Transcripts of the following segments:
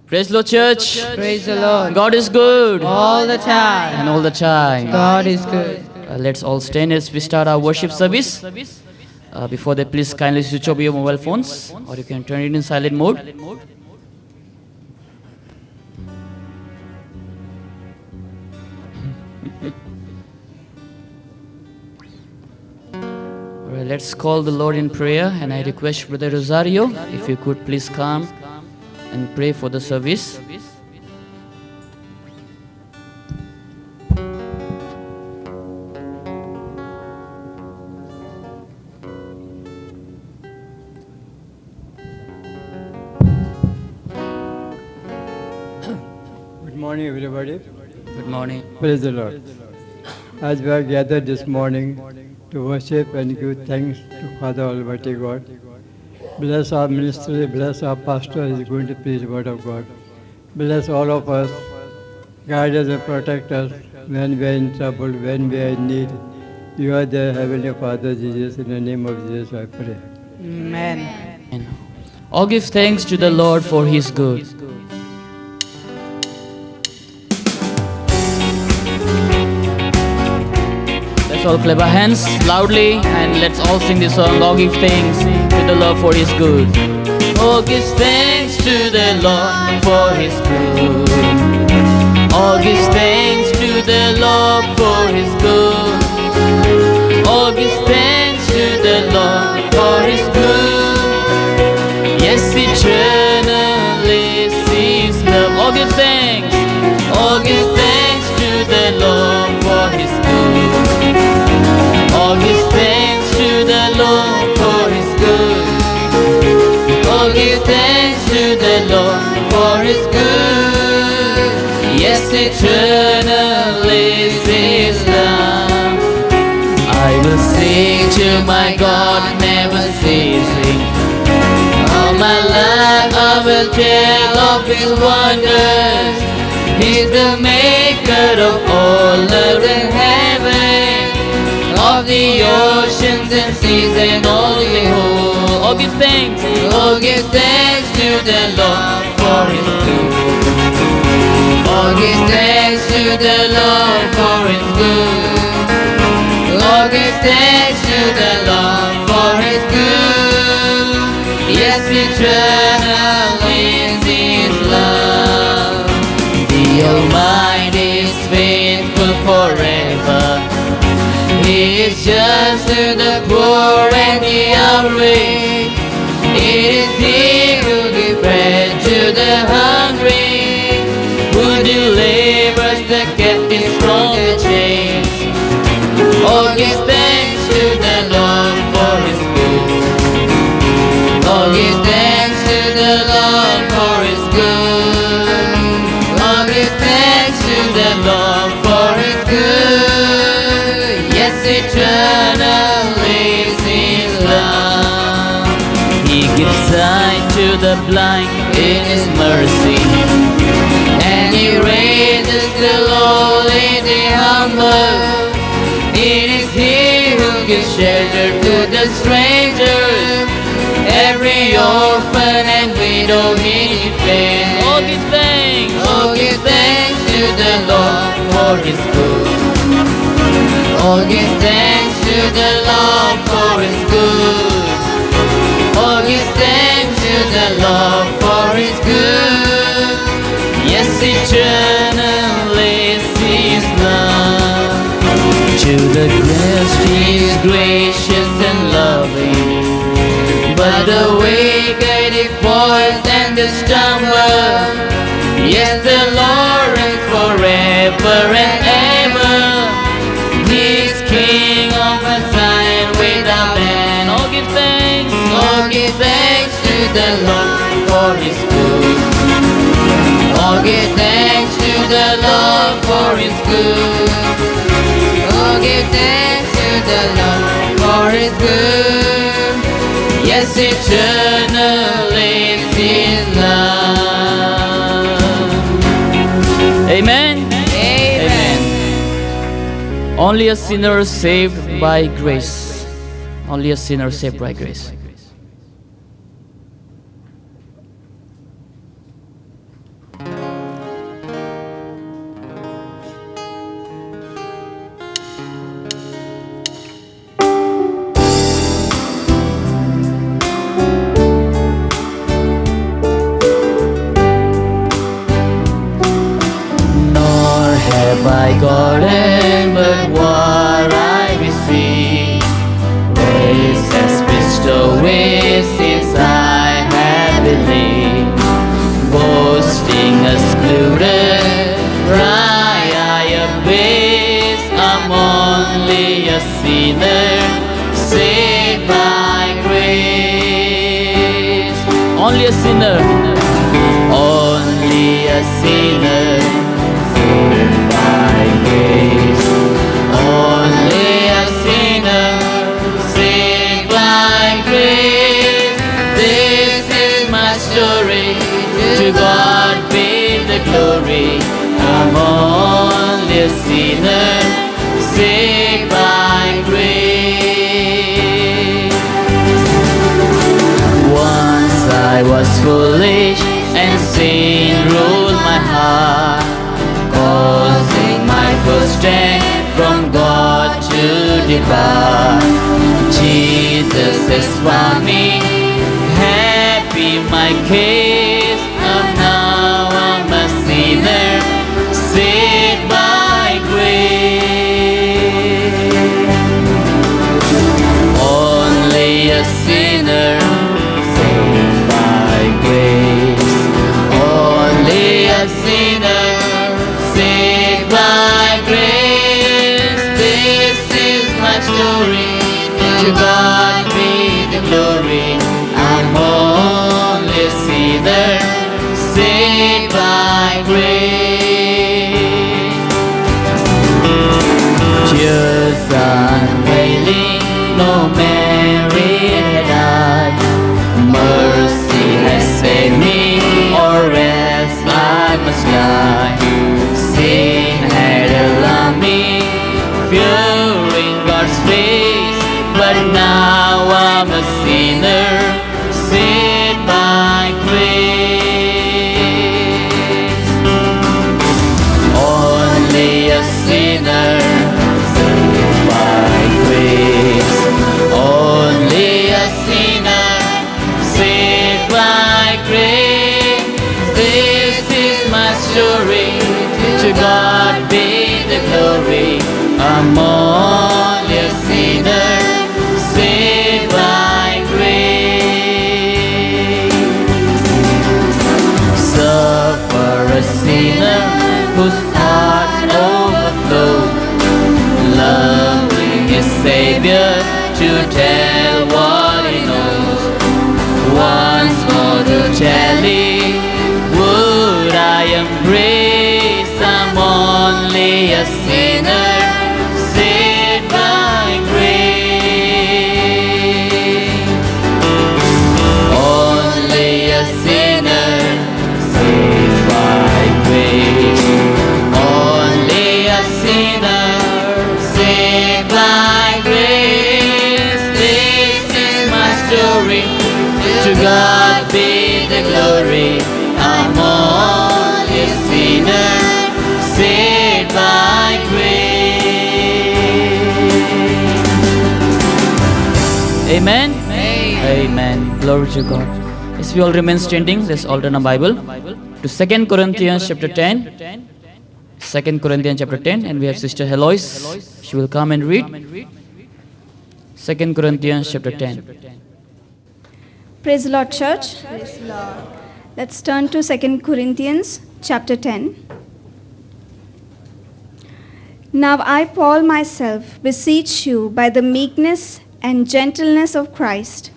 Praise the Lord, church. Praise the Lord. God is good. All the time. And all the time. God is good. Let's all stand as we start our worship service. Before that, please kindly switch off your mobile phones, or you can turn it in silent mode. Alright, let's call the Lord in prayer, and I request Brother Rosario, if you could please come and pray for the service. Good morning, everybody. Good morning. Praise the Lord. As we are gathered this morning to worship and give thanks to Father Almighty God, bless our ministry, bless our pastor who is going to preach the word of God. Bless all of us, guide us and protect us when we are in trouble, when we are in need. You are the Heavenly Father, Jesus. In the name of Jesus, I pray. Amen. And all give thanks to the Lord for His good. Let's all clap our hands loudly and let's all sing this song. Oh, give thanks to the Lord for His good. Oh, give thanks to the Lord for His good. Oh, give thanks to the Lord for His good. Oh, give thanks to the Lord for His good. Yes, eternally His love. Oh, give thanks. Oh, give thanks to the Lord for His good. Oh, give thanks to the Lord for His good. Oh, give thanks to the Lord for His good. Yes, eternally is His love. I will sing to my God, never ceasing. All my life I will tell of His wonders. He's the maker of all earth and heaven, of the oceans and seas and all the whole. Oh, give thanks. Oh, give thanks to the Lord for His good. Oh, give thanks to the Lord for His good. Oh, give thanks to the Lord for His good. Yes, eternal is His love. The Almighty is faithful forever. He is just to the poor and the outraged. It is He who gives bread to the hungry, who delivers the captives from the chains. Oh, give thanks to the Lord for His good. Oh, give thanks to the Lord for His good. Oh, give thanks to the Lord for His good. Yes, eternal is His love. He gives sight to the blind in His mercy, and He raises the lowly, the humble. It is He who gives shelter to the strangers, every orphan and widow He defends. Oh, give thanks. Oh, give thanks to the Lord for His good. Oh, give thanks to the Lord for His good. Oh, give thanks to the Lord for His good. Yes, eternal is His love. To the just He is gracious and loving, but the wicked He falls and the stumble. Yes, the Lord reigns forever and ever. He is King of Zion without end. Oh, give thanks. Oh, give thanks to the Lord for His good. Oh, give thanks to the Lord for His good. Oh, give thanks to the Lord for His good. Yes, eternal is His love. Amen. Amen. Only a sinner saved by grace. Only a sinner saved by grace. only a sinner saved by grace. Only a sinner. Only a sinner saved by grace. Only a sinner saved by grace. This is my story. To God be the glory. I'm only a sinner saved by grace. Once I was foolish and sin ruled my heart, causing my full strength from God to depart. Jesus has found me, happy my case. Now I'm a sinner saved by grace. Only a sinner saved by grace. Only a sinner saved by grace. This is my story. To God be the glory. I'm only a sinner saved by grace. Tears unveiling, no merit had I. Mercy has saved me, or else I must die. Sin had alarmed me, fearing God's face, but now I'm a sinner saved by grace. Only a sinner saved by grace. Only a sinner saved by grace. This is my story. To God be the glory. I'm only a sinner saved by grace. Suffer a sinner whose heart overflowed, loving his Savior to tell what he knows. Once more to tell him, would I embrace? I'm only a sinner saved by grace. Only a sinner saved by grace. Only a sinner saved by grace. This is my story. To God be the glory. I'm only a sinner saved by grace. Amen. Amen. Glory to God. Yes, we all remain standing. Let's all turn our Bible to 2 Corinthians chapter 10. 2 Corinthians chapter 10, and we have Sister Heloise. She will come and read 2 Corinthians chapter 10. Praise the Lord, church. Let's turn to 2 Corinthians chapter 10. Now I, Paul, myself, beseech you by the meekness and gentleness of Christ,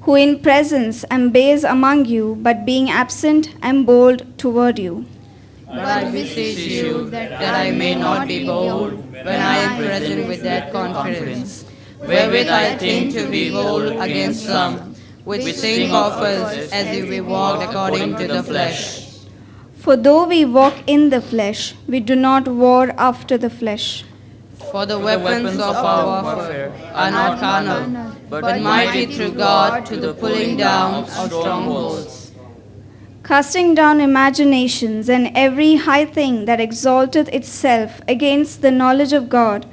who in presence am base among you, but being absent am bold toward you. But I beseech you that I may not be bold when I am present with that confidence, wherewith I think to be bold against some, which think of us as if we walked according to the flesh. For though we walk in the flesh, we do not war after the flesh. For the weapons of our warfare are not carnal, but mighty through God to the pulling down of strongholds, Casting down imaginations and every high thing that exalteth itself against the knowledge of God,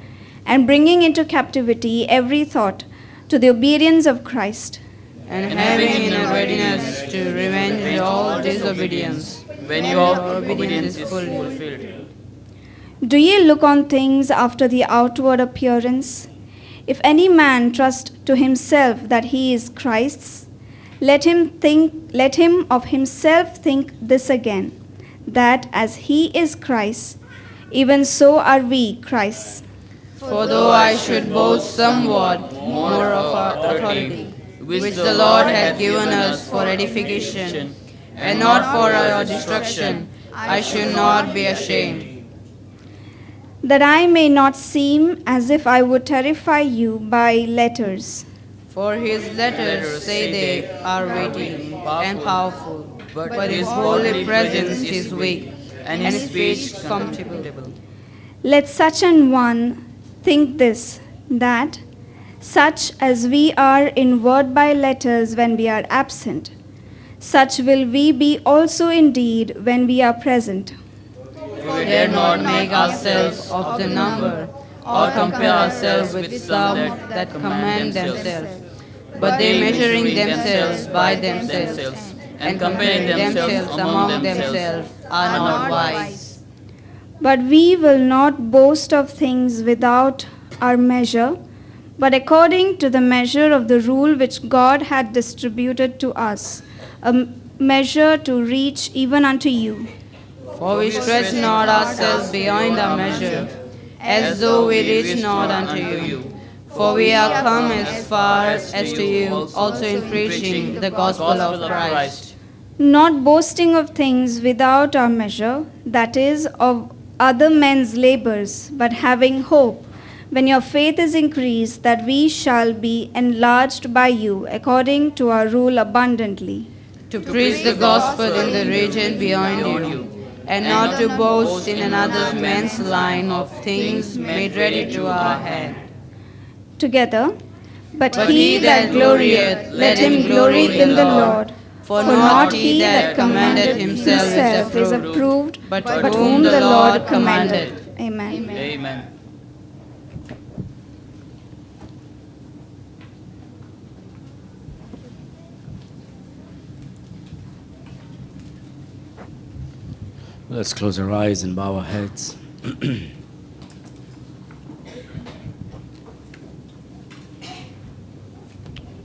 and bringing into captivity every thought to the obedience of Christ. and having in a readiness to revenge all disobedience, when your obedience is fulfilled. Do ye look on things after the outward appearance? If any man trust to himself that he is Christ's, let him of himself think this again, that as he is Christ, even so are we Christ's. For though I should boast somewhat more of our authority, which the Lord hath given us for edification, and not for our destruction, I should not be ashamed. that I may not seem as if I would terrify you by letters. For his letters, say they, are weighty and powerful, but his holy presence is weak, and his speech contemptible. Let such an one think this, that such as we are in word by letters when we are absent, such will we be also indeed when we are present. We dare not make ourselves of the number, or compare ourselves with some that command themselves. But they measuring themselves by themselves, and comparing themselves among themselves, are not wise. But we will not boast of things without our measure, but according to the measure of the rule which God had distributed to us, a measure to reach even unto you. For we stretch not ourselves beyond our measure, as though we reach not unto you. For we are come as far as to you, also in preaching the gospel of Christ. Not boasting of things without our measure, that is, of other men's labors, but having hope, when your faith is increased, that we shall be enlarged by you, according to our rule abundantly. To preach the gospel in the region beyond you, and not to boast in another man's line of things made ready to our hand. Together, but But he that glorieth, let him glory in the Lord. For not he that commanded himself is approved, but whom the Lord commanded. Amen. Amen. Let's close our eyes and bow our heads.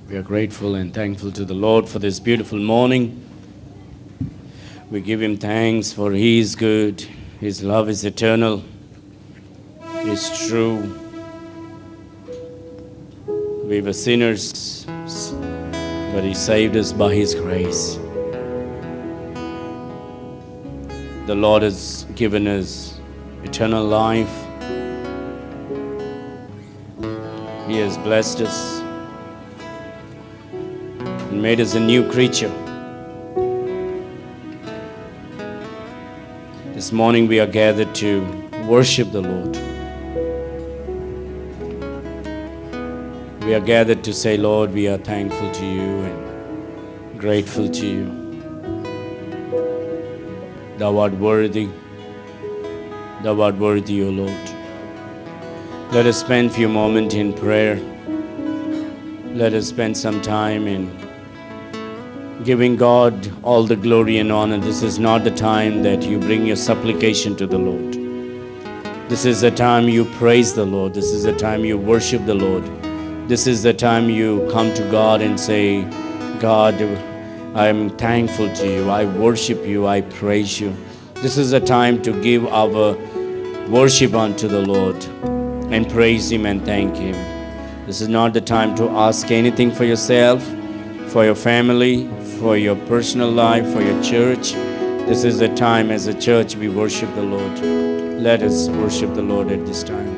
We are grateful and thankful to the Lord for this beautiful morning. We give Him thanks for He is good, His love is eternal, He is true. We were sinners, but He saved us by His grace. The Lord has given us eternal life. He has blessed us and made us a new creature. This morning we are gathered to worship the Lord. We are gathered to say, Lord, we are thankful to you and grateful to you. Thou art worthy. Thou art worthy, O Lord. Let us spend a few moments in prayer. Let us spend some time in giving God all the glory and honor. This is not the time that you bring your supplication to the Lord. This is the time you praise the Lord. This is the time you worship the Lord. This is the time you come to God and say, God, I am thankful to you. I worship you. I praise you. This is a time to give our worship unto the Lord and praise Him and thank Him. This is not the time to ask anything for yourself, for your family, for your personal life, for your church. This is the time as a church we worship the Lord. Let us worship the Lord at this time.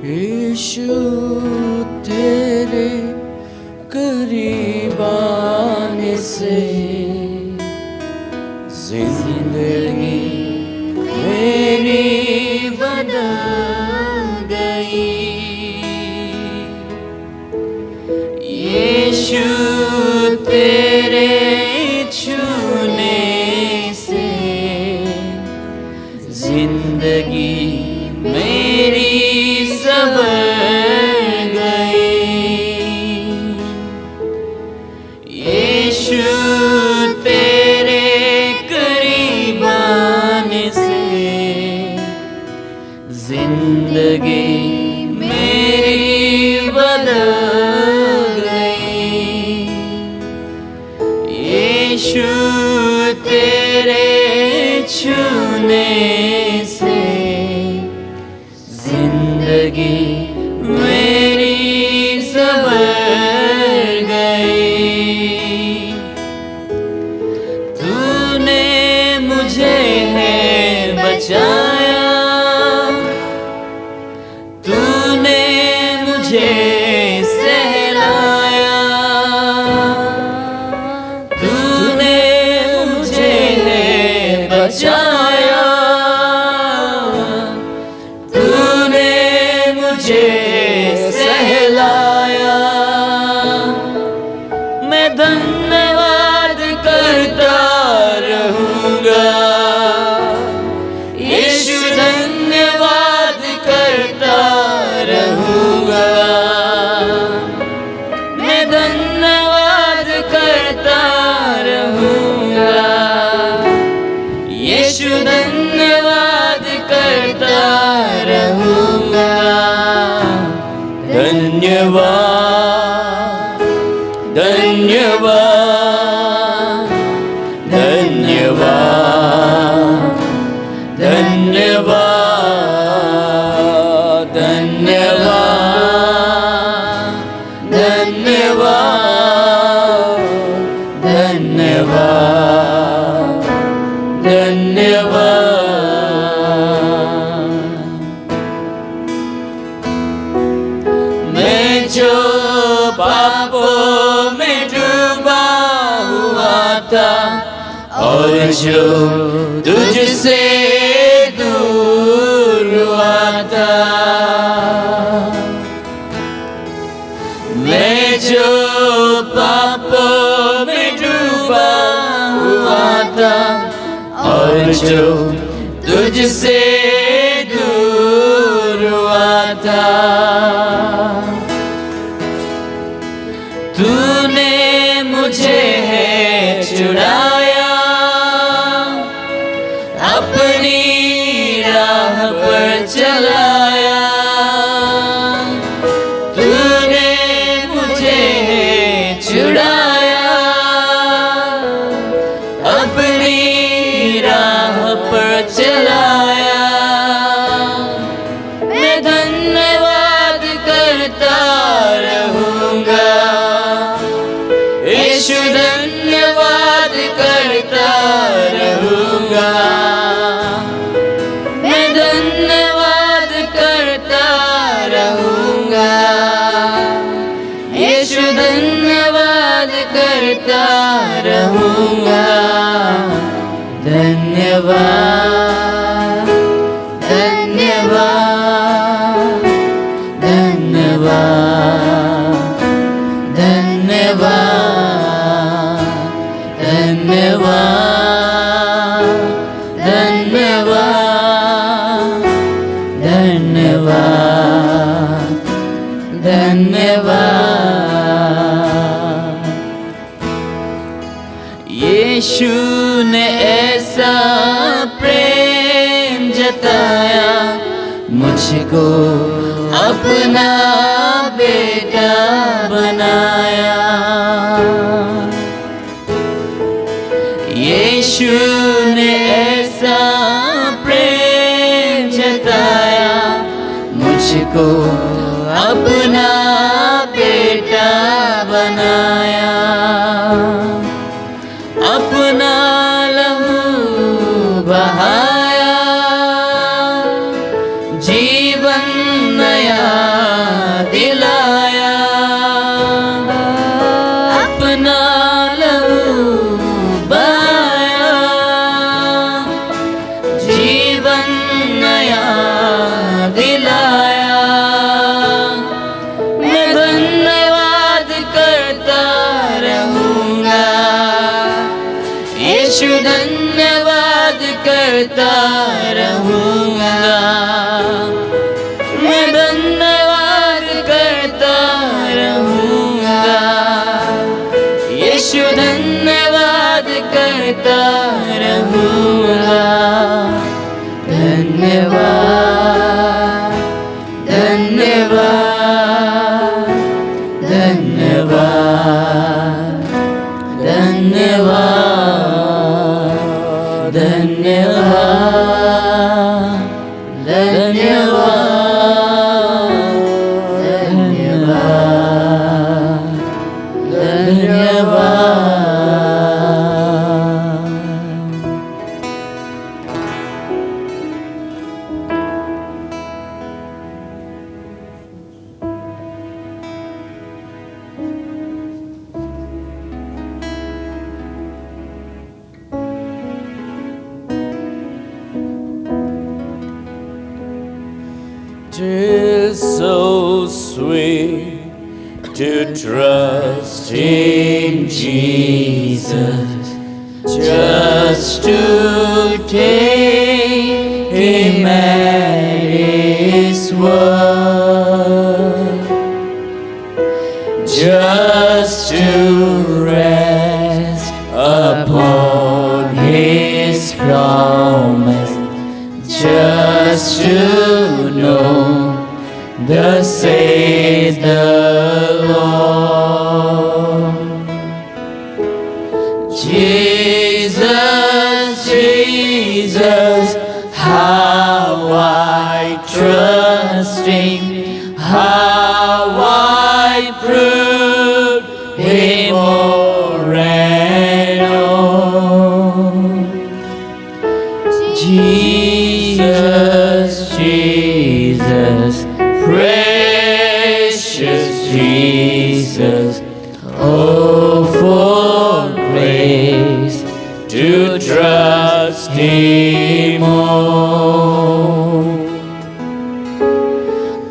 यीशु तेरे करीब आने से जिंदगी मेरी बदल गई। यीशु तेरे छूने से जिंदगी मेरी संवर गई। यीशु तेरे करीब आने से जिंदगी मेरी बदल गई। यीशु तेरे छूने से जिंदगी मेरी संवर गई। तूने मुझे है बचाया, तूने मुझे सहलाया, तूने मुझे है बचाया, मुझे सहलाया। मैं धन्यवाद करता रहूंगा, यीशु धन्यवाद करता रहूंगा। मैं धन्यवाद करता रहूंगा, यीशु धन्यवाद करता रहूंगा। धन्यवाद धन्यवाद धन्यवाद धन्यवाद धन्यवाद धन्यवाद धन्यवाद धन्यवाद। मैं जो पापों में डूबा हुआ था और जो तुझसे दूर हुआ था, मैं जो पापों में डूबा हुआ था और जो तुझसे दूर हुआ था, तूने मुझे है छुड़ाया, अपनी राह पर चलाया। तूने मुझे है छुड़ाया, अपनी राह पर चलाया। मैं धन्यवाद करता रहूंगा, यीशु धन्यवाद करता धन्यवाद धन्यवाद धन्यवाद धन्यवाद धन्यवाद धन्यवाद धन्यवाद धन्यवाद यीशु ने ऐसा प्रेम जताया मुझको अपना बेटा बनाया यीशु ने ऐसा प्रेम जताया मुझको अपना बेटा बनाया अपना लहू बहाया जीवन नया दिलाया अपना लहू बहाया जीवन नया दिलाया मैं धन्यवाद करता रहूँगा यीशु धन्यवाद करता रहूँगा मैं धन्यवाद करता रहूँगा यीशु धन्यवाद करता रहूँगा धन्यवाद धन्यवाद धन्यवाद धन्यवाद धन्यवाद धन्यवाद Tis so sweet to trust in Jesus, just to take Him at His word, just to rest upon His promise, just to know thus says the Lord. Jesus, Jesus, how I trust Him, how I prove Him o'er and o'er. Jesus, Jesus, precious Jesus, oh, for grace to trust Him more.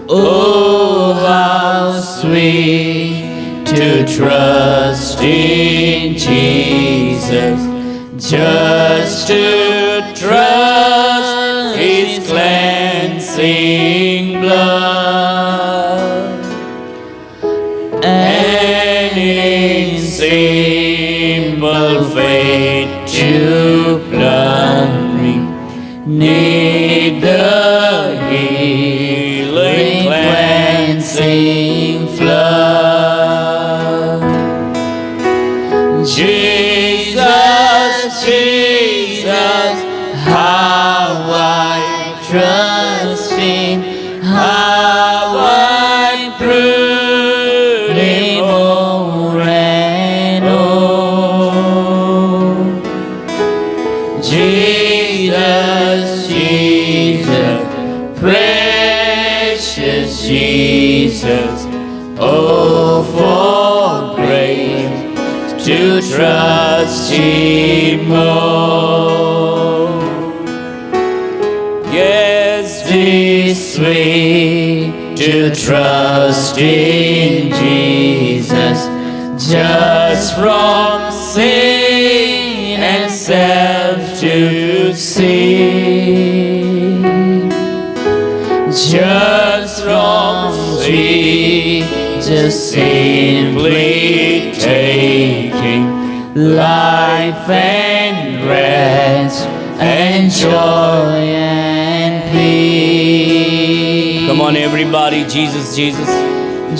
Oh, how sweet to trust in Jesus, just to trust His cleansing blood, and in simple faith to plant me neath the healing cleansing flood. Jesus, Jesus, how I trust Him, how I prove Him o'er and o'er. Jesus, Jesus, precious Jesus, oh, for grace to trust Him more. sweet to trust in Jesus, just from sin and self to see. Just from sweet, just simply taking life and rest and joy and peace. Come on, everybody. Jesus, Jesus.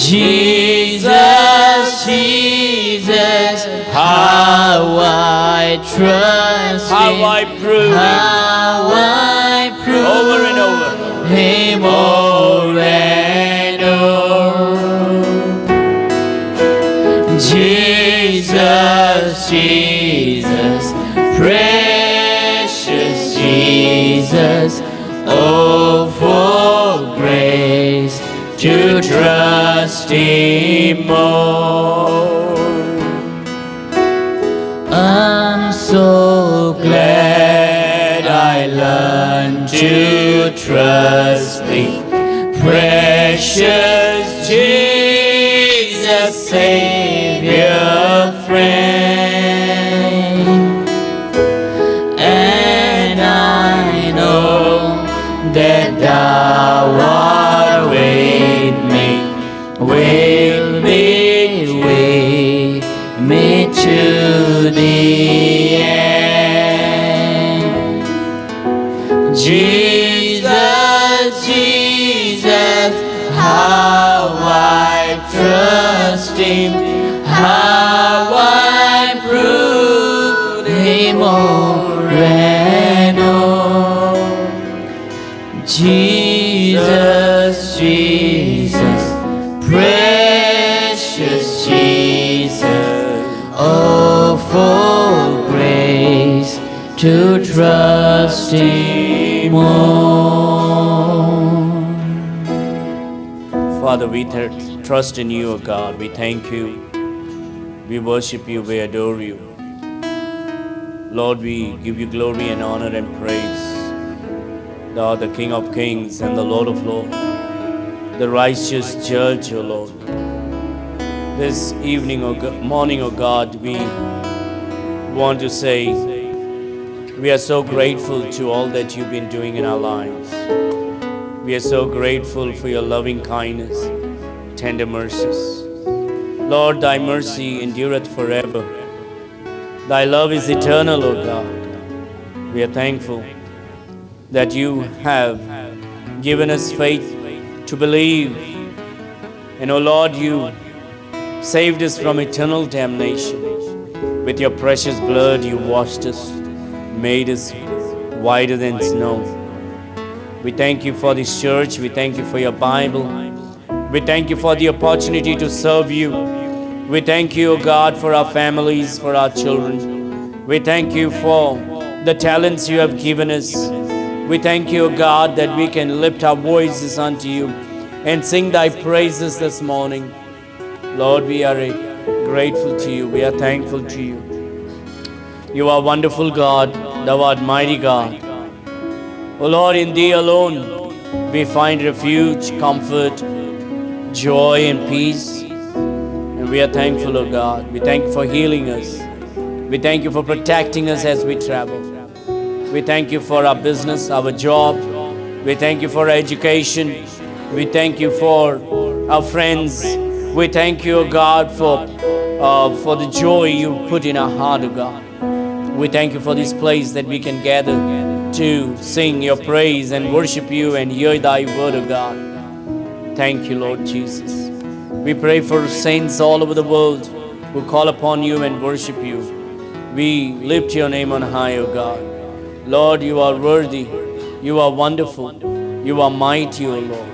Jesus, Jesus, how I trust How Him, I prove it. how I prove Over and over. Him o'er and o'er. Jesus, Jesus, precious Jesus, oh for grace to trust Him more. I'm so glad I learned to trust Thee, precious Jesus, Savior, friend. And I know that Thou art with me, will be with me to the end. Jesus, Jesus, how I trust Him, how I prove Him o'er and o'er. Jesus, Jesus, precious Jesus, oh for grace to trust Him more. Father, we trust in you, O God. We thank you. We worship you. We adore you. Lord, we give you glory and honor and praise. Thou art the King of kings and the Lord of lords, the righteous judge, O Lord. This evening, morning, O God, we want to say we are so grateful to all that you've been doing in our lives. We are so grateful for your loving kindness, tender mercies. Lord, thy mercy endureth forever. Thy love is eternal, O God. We are thankful that you have given us faith to believe. And, O Lord, you saved us from eternal damnation. With your precious blood, you washed us, made us whiter than snow. We thank you for this church. We thank you for your Bible. We thank you for the opportunity to serve you. We thank you, O God, for our families, for our children. We thank you for the talents you have given us. We thank you, O God, that we can lift our voices unto you and sing thy praises this morning. Lord, we are grateful to you. We are thankful to you. You are wonderful God. Thou art mighty God. O Lord, in thee alone we find refuge, comfort, joy and peace. And we are thankful, O God. We thank you for healing us. We thank you for protecting us as we travel. We thank you for our business, our job. We thank you for our education. We thank you for our friends. We thank you, O God, for the joy you put in our heart, O God. We thank you for this place that we can gather to sing your praise and worship you and hear thy word, O God. Thank you, Lord Jesus. We pray for saints all over the world who call upon you and worship you. We lift your name on high, O God. Lord, you are worthy. You are wonderful. You are mighty, O Lord.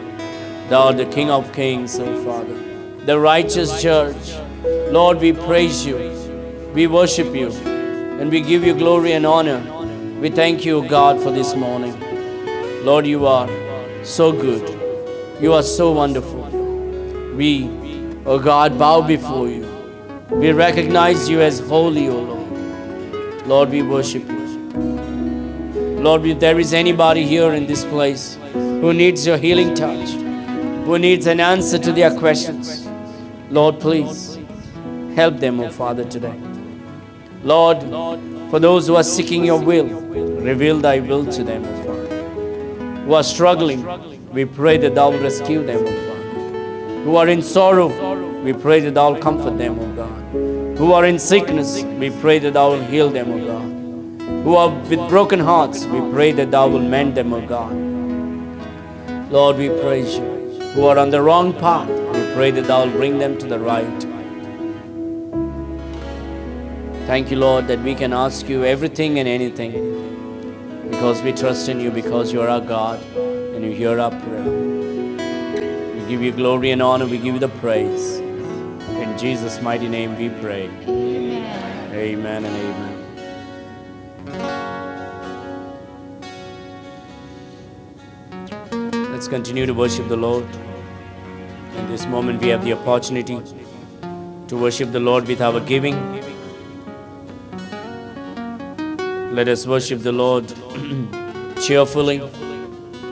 Thou art the King of kings, O Father. The righteous judge. Lord, we praise you. We worship you. And we give you glory and honor. We thank you, O God, for this morning. Lord, you are so good. You are so wonderful. We, O God, bow before you. We recognize you as holy, O Lord. Lord, we worship you. Lord, if there is anybody here in this place who needs your healing touch, who needs an answer to their questions. Lord, please help them, O Father, today. Lord, for those who are seeking your will, reveal thy will to them, O Father. Who are struggling, we pray that thou will rescue them, O Father. Who are in sorrow, we pray that thou will comfort them, O God. Who are in sickness, we pray that thou will heal them, O God. Who are with broken hearts, we pray that thou will mend them, O God. Lord, we praise you. Who are on the wrong path, we pray that thou will bring them to the right. Thank you, Lord, that we can ask you everything and anything because we trust in you, because you are our God and you hear our prayer. We give you glory and honor, we give you the praise. In Jesus' mighty name we pray. Amen. Amen and amen. Let's continue to worship the Lord. In this moment we have the opportunity to worship the Lord with our giving. Let us worship the Lord cheerfully,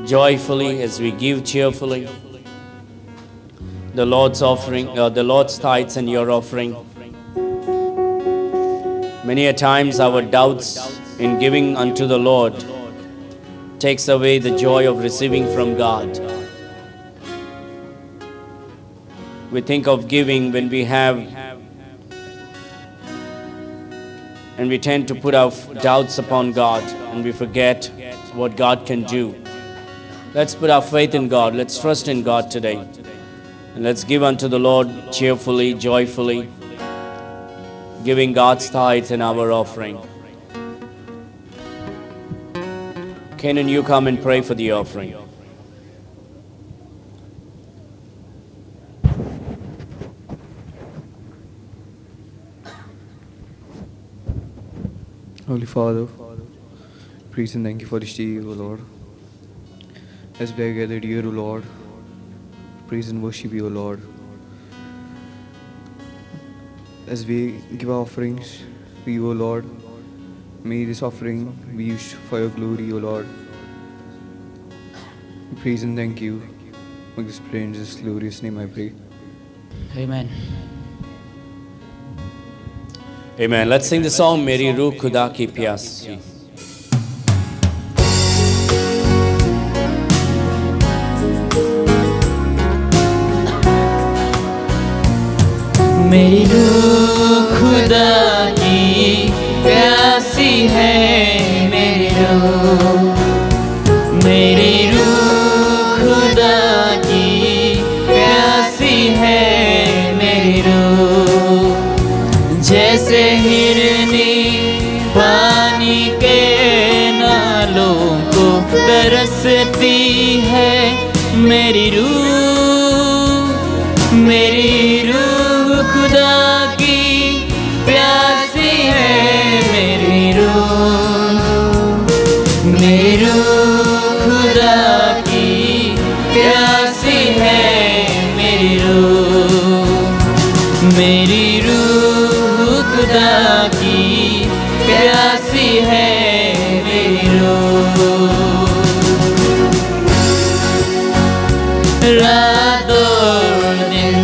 joyfully, as we give cheerfully. The Lord's offering, the Lord's tithes and your offering. Many a times our doubts in giving unto the Lord takes away the joy of receiving from God. We think of giving when we have, and we tend to put our doubts upon God and we forget what God can do. Let's put our faith in God. Let's trust in God today. And let's give unto the Lord cheerfully, joyfully, giving God's tithes and our offering. Kenan, you come and pray for the offering. Holy Father, praise and thank you for this day, O Lord. As we are gathered here, O Lord, praise and worship you, O Lord. As we give our offerings to you, O Lord, may this offering be used for your glory, O Lord. We praise and thank you. Make this prayer in Jesus' glorious name, I pray. Amen. Amen. Let's sing the song, Meri Ruh Khuda Ki Pyasi. मेरी रूह खुदा की प्यासी है, मेरी रूह खुदा की प्यासी है, मेरी रूह जैसे हिरनी पानी के नालों को तरसती है, मेरी रूह खुदा की प्यासी है, मेरी रूह खुदा की प्यासी है, मेरी रूह खुदा की प्यासी है, मेरी रूह रात और दिन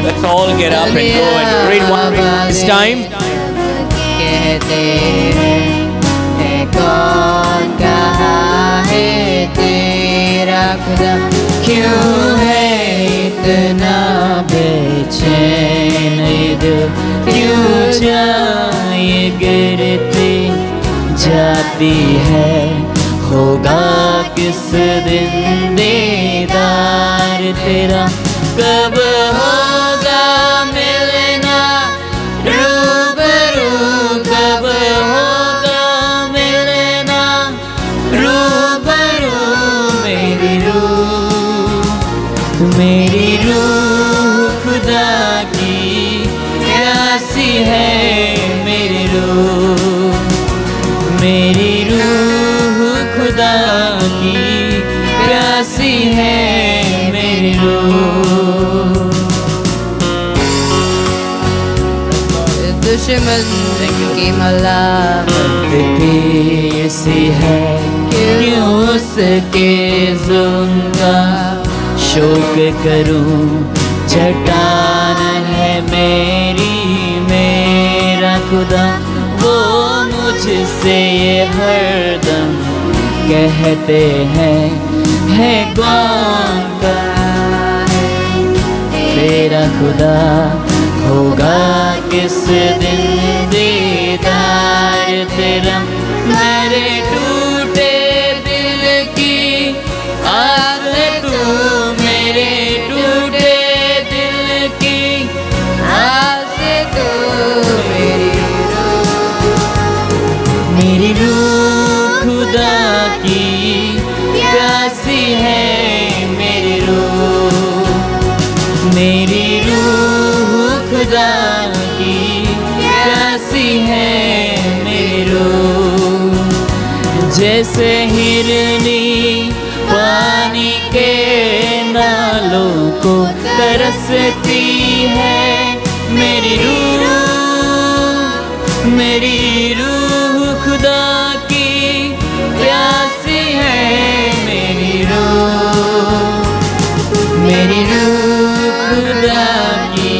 Let's all get up and go and read one this time. कहते हैं कौन कहाँ है तेरा खुदा, क्यों है इतना बेचैन दिल, क्यों जाए गिरती जाती है, होगा किस दिन दीदार तेरा, कब होगा मिलना रूबरू, कब होगा मिलना रूबरू, मेरी रूह खुदा की प्यासी है, मेरी रूह खुदा की प्यासी है, मेरी रूह दुश्मन की मलामत भी ऐसी है कि उसके जुल्म का शोक करूं। चट्टान है मेरा खुदा, वो मुझसे ये हरदम कहते हैं, है कौन का तेरा खुदा, होगा किस दिन दीदार तेरा। मेरे टूटे दिल की आस तू, मेरे टूटे दिल की आस तू। मेरी रूह खुदा की प्यासी है, मेरी रूह, मेरी रूह खुदा की प्यासी है, मेरी रूह। जैसे हिरनी पानी के नालों को तरसती है, मेरी रूह, मेरी रूह खुदा की प्यासी है, मेरी रूह, मेरी रूह खुदा की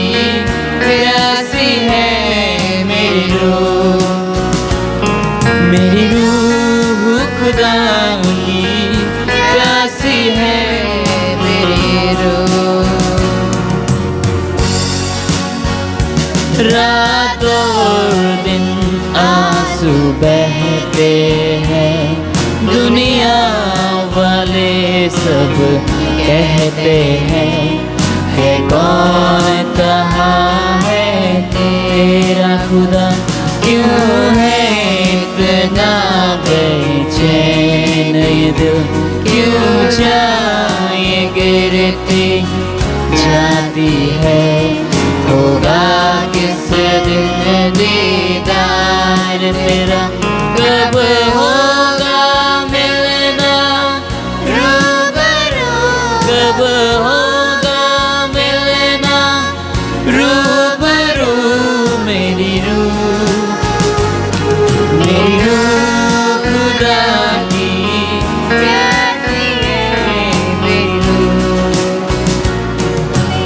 प्यासी है, मेरी रूह, मेरी रूह खुदा की प्यासी है, मेरी रूह। रात और दिन आंसू बहते हैं, दुनिया वाले सब कहते हैं, है कौन कहाँ है तेरा खुदा, क्यों है इतना बेचैन ये दिल, क्यों जाए गिरती जाती है, होगा किस दिन दीदार तेरा, कब होगा मिलना रूबरू, कब होगा मिलना रूबरू। मेरी रूह, मेरी रूह खुदा की प्यासी है, मेरी रूह,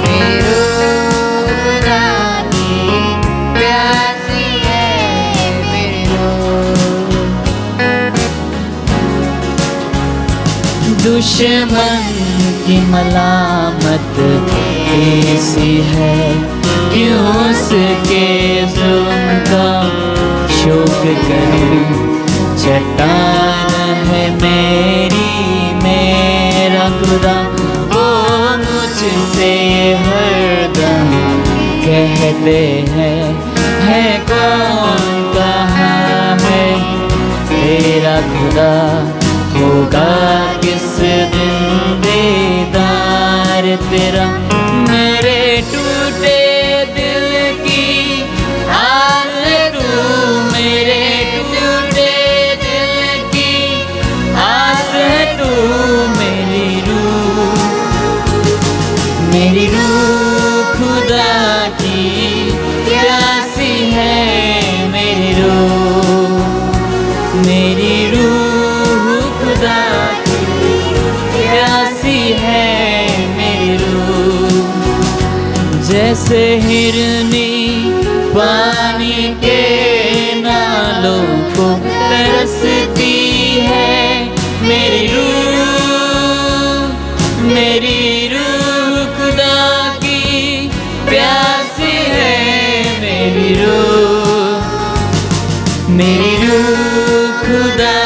मेरी रूह खुदा की प्यासी है, मेरी रूह। दुश्मन की मलामत ऐसी है, क्यों उसके जुल्म का शोक करूं। चट्टान है मेरा खुदा, वो मुझसे हरदम कहते हैं, है कौन कहाँ है तेरा खुदा, होगा किस दिन दीदार तेरा। मेरे टूटे दिल की आस तू, मेरे टूटे दिल की आस तू, मेरी रूह, मेरी रूह खुदा की प्यासी है, मेरी रूह, मेरी रूह खुदा की प्यासी है, मेरी रूह। जैसे हिरनी पानी के नालों को तरसती है, मेरी रूह, मेरी रूह खुदा की प्यासी है, मेरी रूह, मेरी रूह खुदा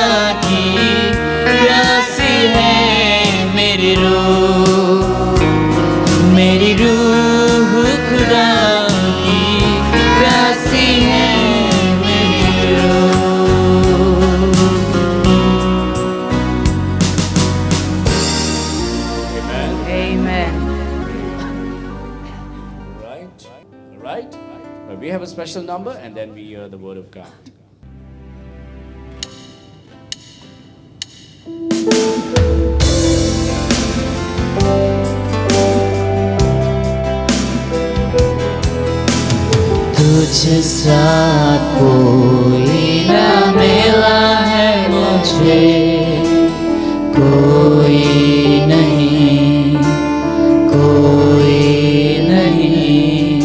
की प्यासी है, मेरी रूह, मेरी रूह खुदा की प्यासी है, मेरी रूह। Amen. Right? We have a special number and then we hear the word of God. तुझ सा कोई न मिला है मुझे, कोई नहीं, कोई नहीं,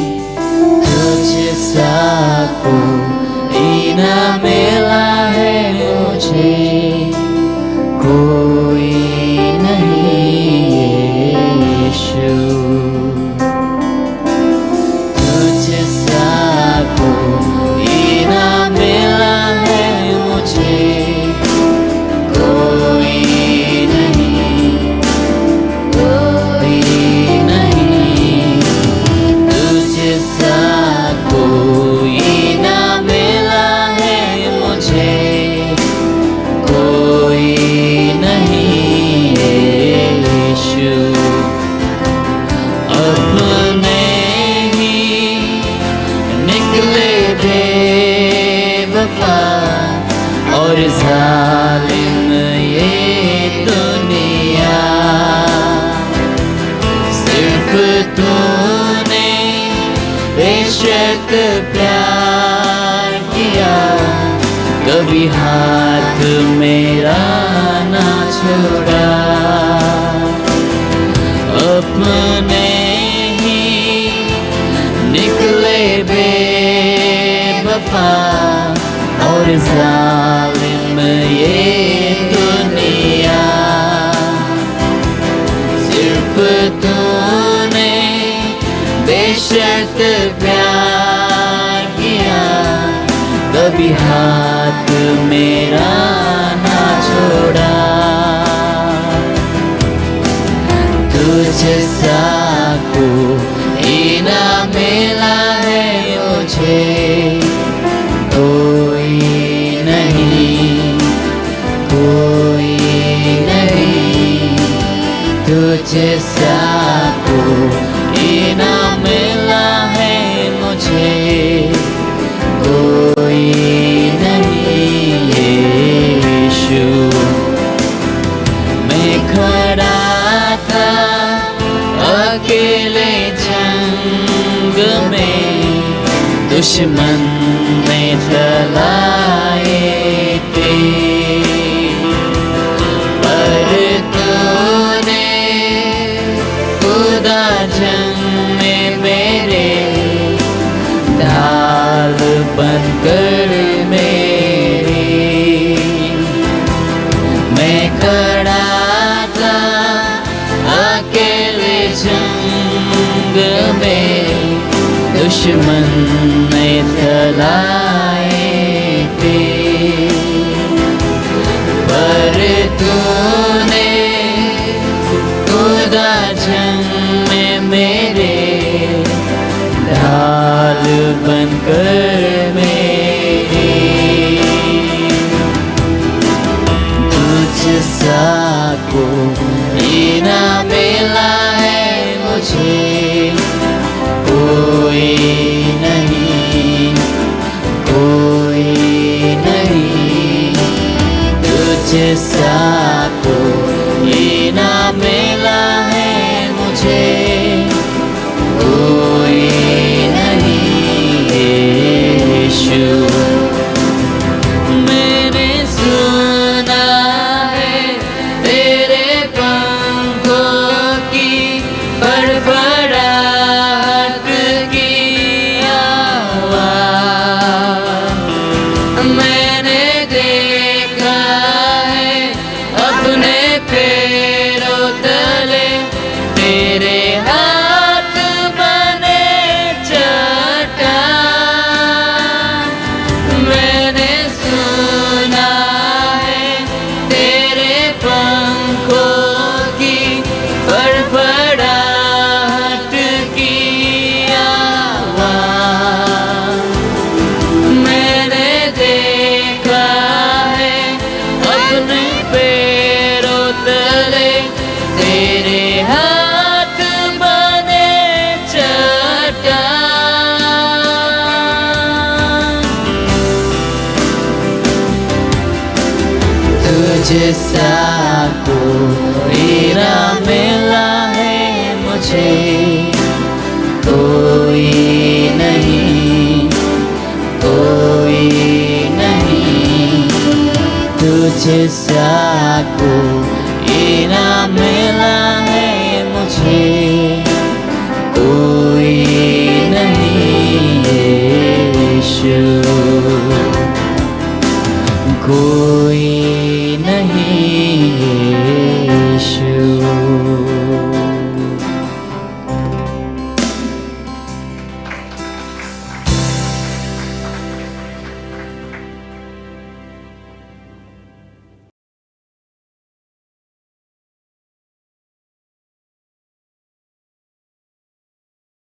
तुझसा कोई न मिला है मुझे, कोई नहीं यीशु, तुझसा कोई न मिला है मुझे, कोई नहीं, कोई नहीं, तुझसा कोई न मिला है मुझे, कोई नहीं यीशु। अपने ही निकले बेवफा और जालिम ये दुनिया, सिर्फ तूने बेशक प्यार किया, कभी हाथ मेरा ना छोड़ा। अपने ही निकले बेवफा और जालिम ये दुनिया, सिर्फ तूने बेशक प्यार किया, कभी हाथ मेरा ना छोड़ा। तुझसा कोई न मिला है मुझे, कोई नहीं, कोई नहीं, तुझसा कोई न मिला है मुझे, कोई नहीं यीशु। मैं खड़ा था अकेले जंग में, दुश्मन ने चलाए थे, पर तूने खुदा जंग में मेरे ढाल बनकर मेरी। मैं खड़ा था अकेले जंग में, दुश्मन ने चलाए थे, पर तूने खुदा जंग में मेरे ढाल बनकर मेरी। तुझसा कोई न मिला है मुझे, कोई नहीं, कोई नहीं, तुझसा कोई न मिला है मुझे, कोई नहीं यीशु। मैंने सुना है तेरे पंखों की फड़फड़ाहट की आवाज़, मैंने देखा है अपने पैरों तले तेरे हाथ बने चट्टान। मैंने सुना है तेरे पंखों की फड़फड़ाहट की आवाज़, मैंने देखा है अपने पैरों तले तेरे हाथ बने चट्टान। तुझसा कोई न मिला है मुझे, कोई नहीं, कोई नहीं, तुझसा कोई तेरा मिला है मुझे कोई नहीं यीशु, कोई नहीं